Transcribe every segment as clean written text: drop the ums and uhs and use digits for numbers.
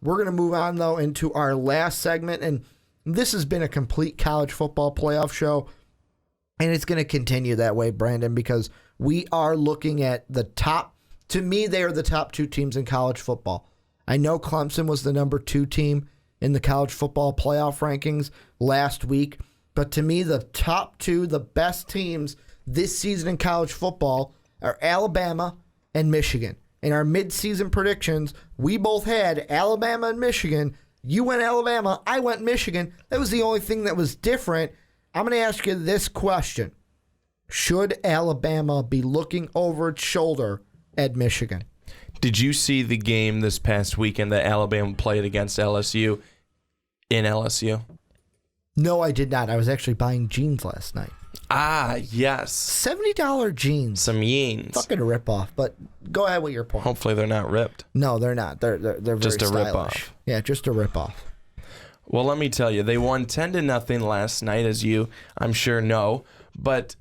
We're going to move on, though, into our last segment, and this has been a complete college football playoff show, and it's going to continue that way, Brandon, because we are looking at the top. To me, they are the top two teams in college football. I know Clemson was the number 2 team in the college football playoff rankings last week, but to me, the top 2, the best teams this season in college football are Alabama and Michigan. In our midseason predictions, we both had Alabama and Michigan. You went Alabama, I went Michigan. That was the only thing that was different. I'm going to ask you this question. Should Alabama be looking over its shoulder at Michigan? Did you see the game this past weekend that Alabama played against LSU in LSU? No, I did not. I was actually buying jeans last night. Ah, yes. $70 jeans. Some yeans. Fucking a ripoff, but go ahead with your point. Hopefully they're not ripped. No, they're not. They're very just a stylish. ripoff. Yeah, just a ripoff. Well, let me tell you, they won 10-0 last night, as you, I'm sure, know. But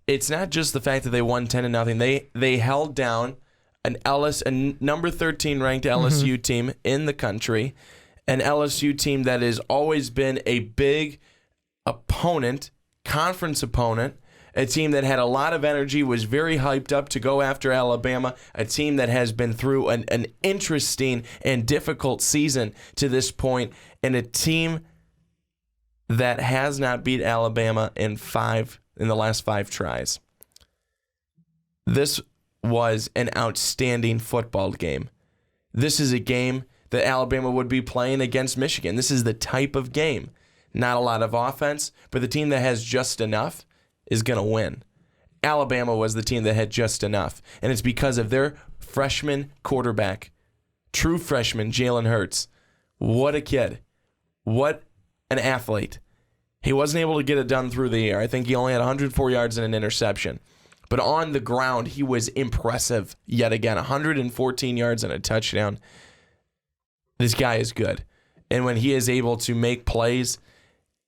it's not just the fact that they won 10-0. They held down a number 13 ranked LSU team in the country, an LSU team that has always been a big opponent, conference opponent, a team that had a lot of energy, was very hyped up to go after Alabama, a team that has been through an interesting and difficult season to this point, and a team that has not beat Alabama in the last 5 tries. This was an outstanding football game. This is a game that Alabama would be playing against Michigan. This is the type of game. Not a lot of offense, but the team that has just enough is going to win. Alabama was the team that had just enough, and it's because of their freshman quarterback, true freshman, Jalen Hurts. What a kid. What an athlete. He wasn't able to get it done through the air. I think he only had 104 yards and an interception. But on the ground, he was impressive yet again. 114 yards and a touchdown. This guy is good. And when he is able to make plays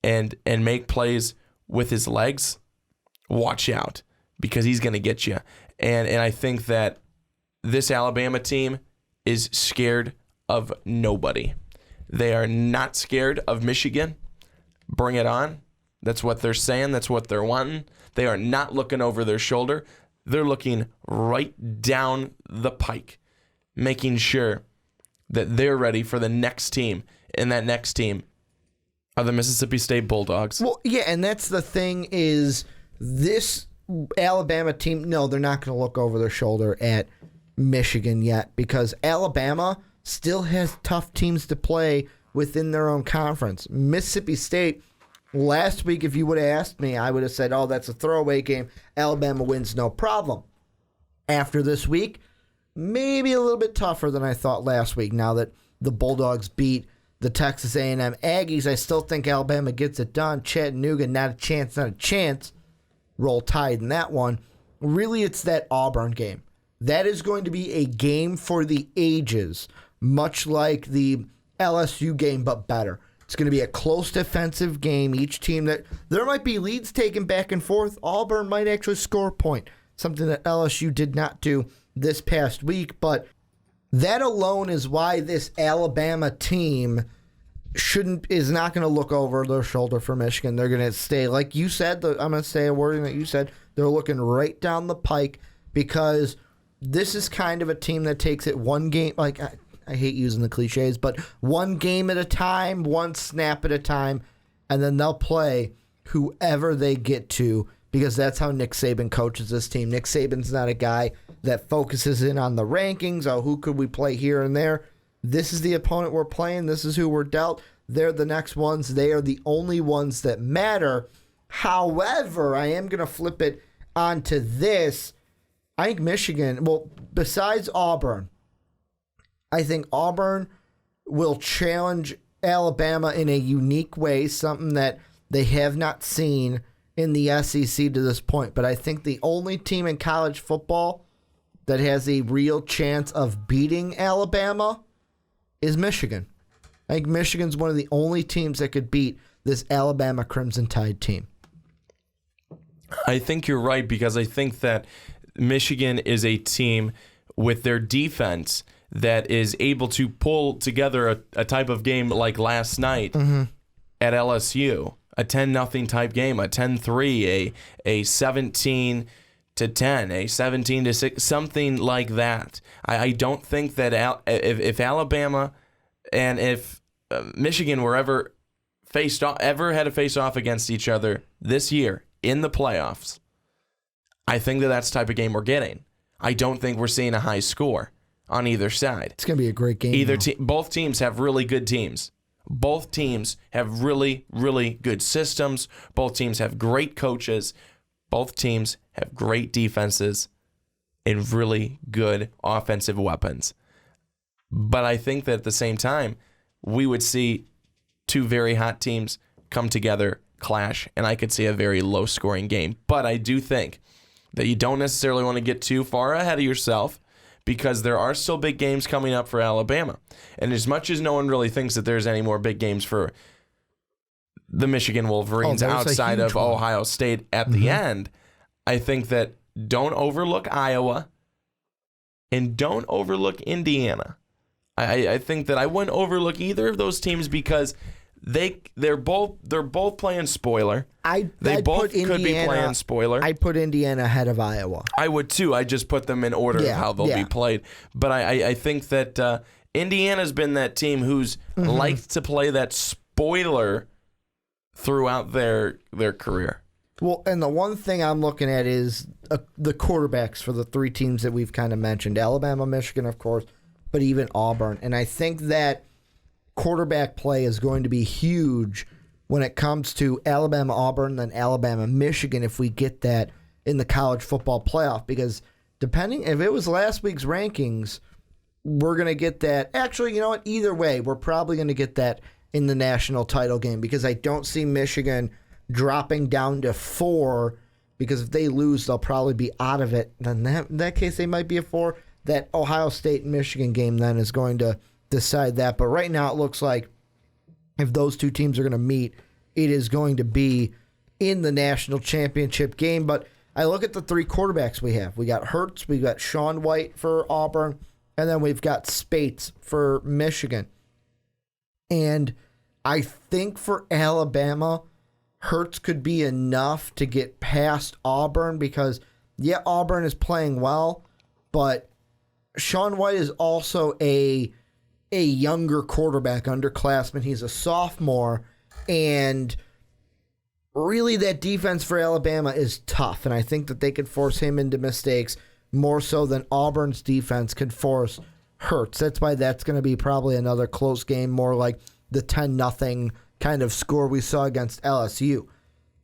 and make plays with his legs, watch out, because he's going to get you. And I think that this Alabama team is scared of nobody. They are not scared of Michigan. Bring it on. That's what they're saying. That's what they're wanting. They are not looking over their shoulder. They're looking right down the pike, making sure that they're ready for the next team. And that next team are the Mississippi State Bulldogs. Well, yeah, and that's the thing is this Alabama team, no, they're not going to look over their shoulder at Michigan yet, because Alabama still has tough teams to play within their own conference. Mississippi State, last week, if you would have asked me, I would have said, oh, that's a throwaway game. Alabama wins, no problem. After this week, maybe a little bit tougher than I thought last week. Now that the Bulldogs beat the Texas A&M Aggies, I still think Alabama gets it done. Chattanooga, not a chance, not a chance. Roll Tide in that one. Really, it's that Auburn game. That is going to be a game for the ages, much like the LSU game, but better. It's going to be a close defensive game. Each team that there might be leads taken back and forth. Auburn might actually score a point, something that LSU did not do this past week. But that alone is why this Alabama team is not going to look over their shoulder for Michigan. They're going to stay, like you said. I'm going to say a wording that you said. They're looking right down the pike, because this is kind of a team that takes it one game. Like, I hate using the cliches, but one game at a time, one snap at a time, and then they'll play whoever they get to, because that's how Nick Saban coaches this team. Nick Saban's not a guy that focuses in on the rankings. Oh, who could we play here and there? This is the opponent we're playing. This is who we're dealt. They're the next ones. They are the only ones that matter. However, I am going to flip it onto this. I think Michigan, well, besides Auburn, I think Auburn will challenge Alabama in a unique way, something that they have not seen in the SEC to this point. But I think the only team in college football that has a real chance of beating Alabama is Michigan. I think Michigan's one of the only teams that could beat this Alabama Crimson Tide team. I think you're right, because I think that Michigan is a team with their defense that is able to pull together a type of game like last night at LSU, a 10-0 type game, a 10-3, a 17-10, a 17-6, something like that. I don't think that if Alabama and if Michigan were ever had a face-off against each other this year in the playoffs, I think that's the type of game we're getting. I don't think we're seeing a high score on either side. It's going to be a great game. Both teams have really good teams. Both teams have really, really good systems. Both teams have great coaches. Both teams have great defenses and really good offensive weapons. But I think that at the same time, we would see two very hot teams come together, clash, and I could see a very low-scoring game. But I do think that you don't necessarily want to get too far ahead of yourself because there are still big games coming up for Alabama. And as much as no one really thinks that there's any more big games for the Michigan Wolverines outside of Ohio State at the end, I think that don't overlook Iowa and don't overlook Indiana. I think that I wouldn't overlook either of those teams because they're both playing spoiler. They both could be playing spoiler. I'd put Indiana ahead of Iowa. I would too. I just put them in order of how they'll be played. But I think that Indiana's been that team who's liked to play that spoiler throughout their career. Well, and the one thing I'm looking at is the quarterbacks for the three teams that we've kind of mentioned. Alabama, Michigan, of course, but even Auburn. And I think that quarterback play is going to be huge when it comes to Alabama, Auburn, then Alabama, Michigan, if we get that in the college football playoff. Because depending, if it was last week's rankings, we're going to get that. Actually, you know what? Either way, we're probably going to get that in the national title game because I don't see Michigan dropping down to 4 because if they lose, they'll probably be out of it. Then in that case, they might be a 4. That Ohio State and Michigan game then is going to decide that. But right now it looks like if those two teams are going to meet, it is going to be in the national championship game. But I look at the three quarterbacks we have. We got Hurts, we got Sean White for Auburn, and then we've got Spates for Michigan. And I think for Alabama, Hurts could be enough to get past Auburn because, yeah, Auburn is playing well, but Sean White is also a younger quarterback, underclassman. He's a sophomore, and really that defense for Alabama is tough, and I think that they could force him into mistakes more so than Auburn's defense could force Hurts. That's why that's going to be probably another close game, more like the 10-0 kind of score we saw against LSU.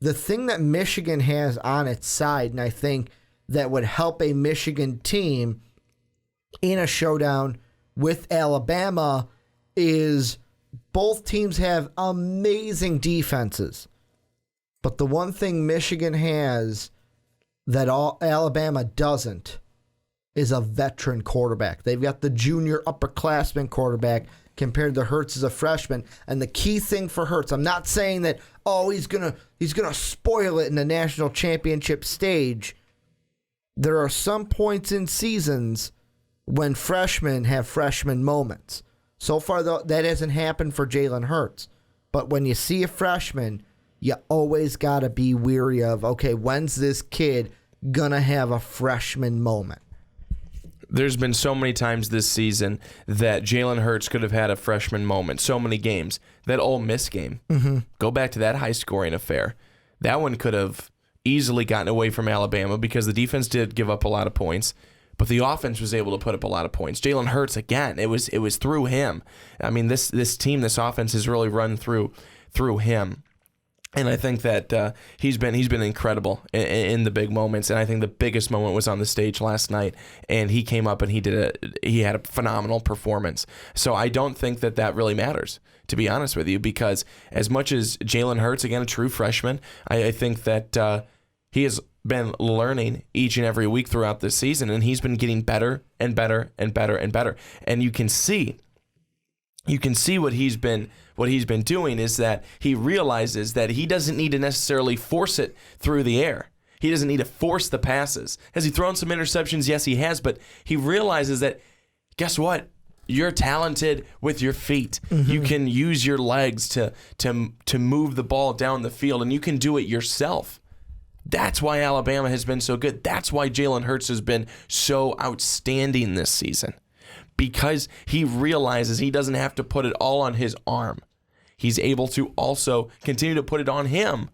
The thing that Michigan has on its side, and I think that would help a Michigan team in a showdown with Alabama, is both teams have amazing defenses. But the one thing Michigan has that Alabama doesn't is a veteran quarterback. They've got the junior upperclassman quarterback compared to Hurts as a freshman. And the key thing for Hurts, I'm not saying that, he's gonna spoil it in the national championship stage. There are some points in seasons when freshmen have freshman moments. So far, though, that hasn't happened for Jalen Hurts. But when you see a freshman, you always got to be weary of, okay, when's this kid going to have a freshman moment? There's been so many times this season that Jalen Hurts could have had a freshman moment. So many games. That Ole Miss game, go back to that high-scoring affair. That one could have easily gotten away from Alabama because the defense did give up a lot of points. But the offense was able to put up a lot of points. Jalen Hurts, again, it was through him. I mean, this team, this offense has really run through him. And I think that he's been incredible in the big moments. And I think the biggest moment was on the stage last night. And he came up and he had a phenomenal performance. So I don't think that really matters, to be honest with you, because as much as Jalen Hurts, again, a true freshman, I think that he has been learning each and every week throughout this season, and he's been getting better and better and better and better. And you can see what he's been doing is that he realizes that he doesn't need to necessarily force it through the air. He doesn't need to force the passes. Has he thrown some interceptions? Yes, he has, but he realizes that, guess what? You're talented with your feet. You can use your legs to move the ball down the field, and you can do it yourself. That's why Alabama has been so good. That's why Jalen Hurts has been so outstanding this season, because he realizes he doesn't have to put it all on his arm. He's able to also continue to put it on him,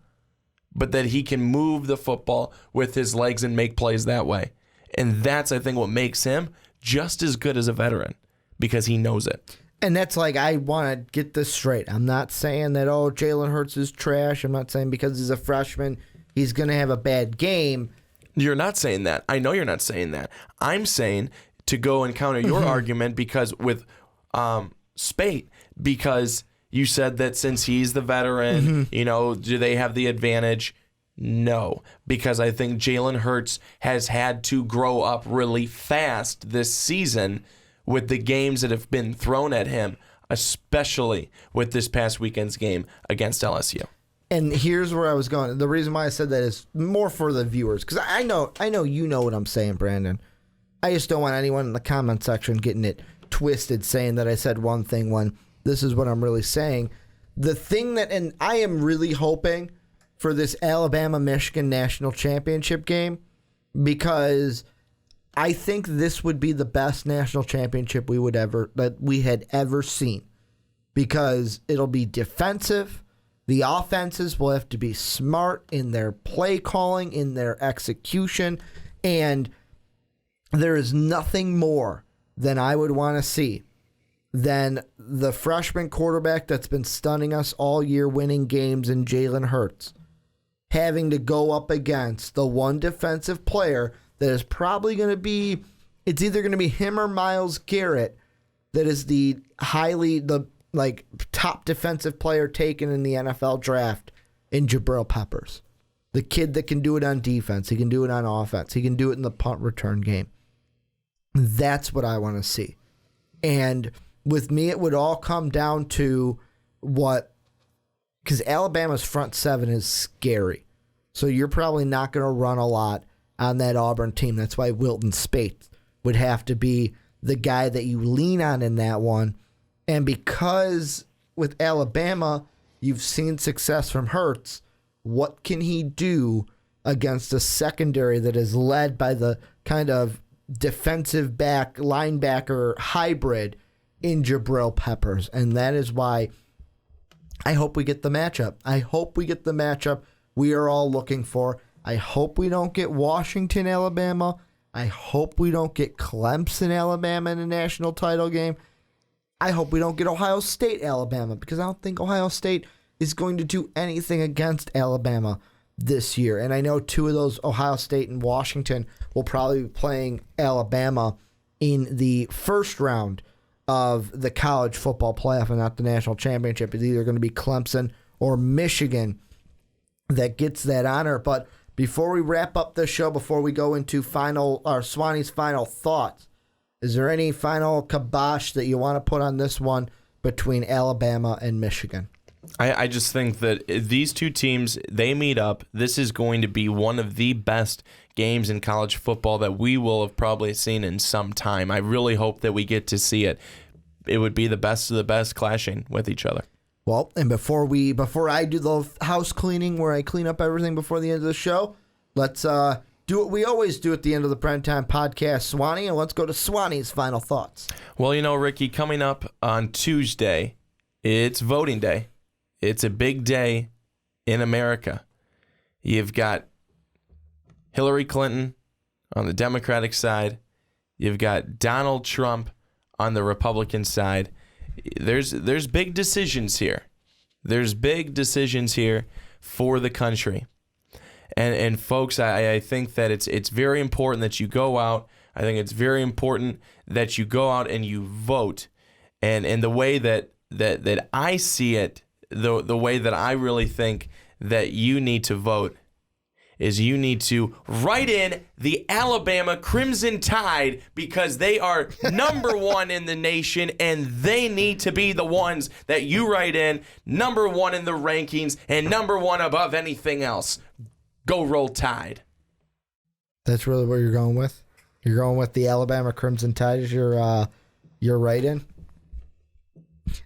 but that he can move the football with his legs and make plays that way. And that's, I think, what makes him just as good as a veteran, because he knows it. And that's like, I want to get this straight. I'm not saying that, Jalen Hurts is trash. I'm not saying because he's a freshman, he's going to have a bad game. You're not saying that. I know you're not saying that. I'm saying to go and counter your argument because with Spate, because you said that since he's the veteran, do they have the advantage? No, because I think Jalen Hurts has had to grow up really fast this season with the games that have been thrown at him, especially with this past weekend's game against LSU. And here's where I was going. The reason why I said that is more for the viewers, because I know you know what I'm saying, Brandon. I just don't want anyone in the comment section getting it twisted, saying that I said one thing when this is what I'm really saying. The thing that, and I am really hoping for this Alabama-Michigan national championship game, because I think this would be the best national championship we had ever seen, because it'll be defensive. The offenses will have to be smart in their play calling, in their execution, and there is nothing more than I would want to see than the freshman quarterback that's been stunning us all year, winning games, in Jalen Hurts, having to go up against the one defensive player that is probably going to be, it's either going to be him or Myles Garrett, that is the top defensive player taken in the NFL draft, in Jabril Peppers. The kid that can do it on defense. He can do it on offense. He can do it in the punt return game. That's what I want to see. And with me, it would all come down to because Alabama's front seven is scary. So you're probably not going to run a lot on that Auburn team. That's why Wilton Spate would have to be the guy that you lean on in that one. And because with Alabama, you've seen success from Hurts, what can he do against a secondary that is led by the kind of defensive back, linebacker hybrid in Jabril Peppers? And that is why I hope we get the matchup. I hope we get the matchup we are all looking for. I hope we don't get Washington, Alabama. I hope we don't get Clemson, Alabama in a national title game. I hope we don't get Ohio State, Alabama, because I don't think Ohio State is going to do anything against Alabama this year. And I know two of those, Ohio State and Washington, will probably be playing Alabama in the first round of the college football playoff and not the national championship. It's either going to be Clemson or Michigan that gets that honor. But before we wrap up the show, before we go into Swanee's final thoughts, is there any final kibosh that you want to put on this one between Alabama and Michigan? I just think that these two teams, they meet up. This is going to be one of the best games in college football that we will have probably seen in some time. I really hope that we get to see it. It would be the best of the best clashing with each other. Well, and before I do the house cleaning where I clean up everything before the end of the show, let's do what we always do at the end of the Primetime Podcast, Swanee, and let's go to Swanee's final thoughts. Well, Ricky, coming up on Tuesday, it's voting day. It's a big day in America. You've got Hillary Clinton on the Democratic side. You've got Donald Trump on the Republican side. There's big decisions here. There's big decisions here for the country. And folks, I think that it's very important that you go out. I think it's very important that you go out and you vote. And the way that I see it, the way that I really think that you need to vote is you need to write in the Alabama Crimson Tide, because they are number one in the nation, and they need to be the ones that you write in, number one in the rankings and number one above anything else. Go Roll Tide. That's really what you're going with? You're going with the Alabama Crimson Tide as your your write-in.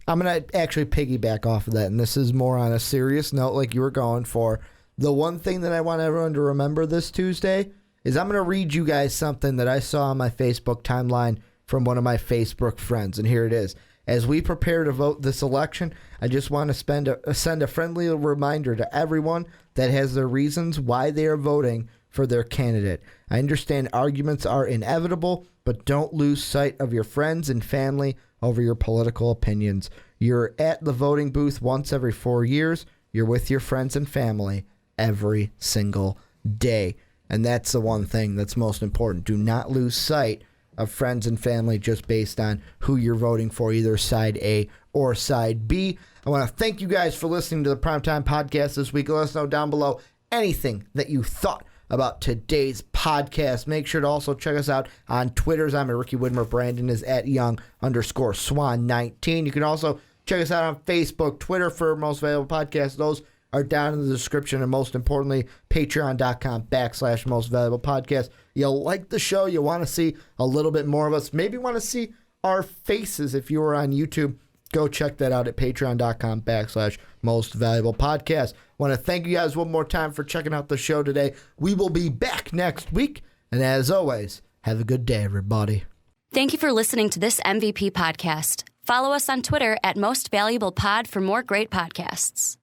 I'm going to actually piggyback off of that, and this is more on a serious note like you were going for. The one thing that I want everyone to remember this Tuesday is I'm going to read you guys something that I saw on my Facebook timeline from one of my Facebook friends, and here it is. As we prepare to vote this election, I just want to send a friendly reminder to everyone that has their reasons why they are voting for their candidate. I understand arguments are inevitable, but don't lose sight of your friends and family over your political opinions. You're at the voting booth once every 4 years. You're with your friends and family every single day. And that's the one thing that's most important. Do not lose sight of friends and family just based on who you're voting for, either side A or side B. I want to thank you guys for listening to the Primetime Podcast this week. Let us know down below anything that you thought about today's podcast. Make sure to also check us out on Twitters. I'm at Ricky Widmer. Brandon is at young_swan19. You can also check us out on Facebook, Twitter for Most Valuable Podcast. Those are down in the description. And most importantly, patreon.com/Most Valuable Podcast. You like the show, you want to see a little bit more of us, maybe want to see our faces if you were on YouTube, go check that out at patreon.com/Most Valuable Podcast. Want to thank you guys one more time for checking out the show today. We will be back next week. And as always, have a good day, everybody. Thank you for listening to this MVP podcast. Follow us on Twitter at Most Valuable Pod for more great podcasts.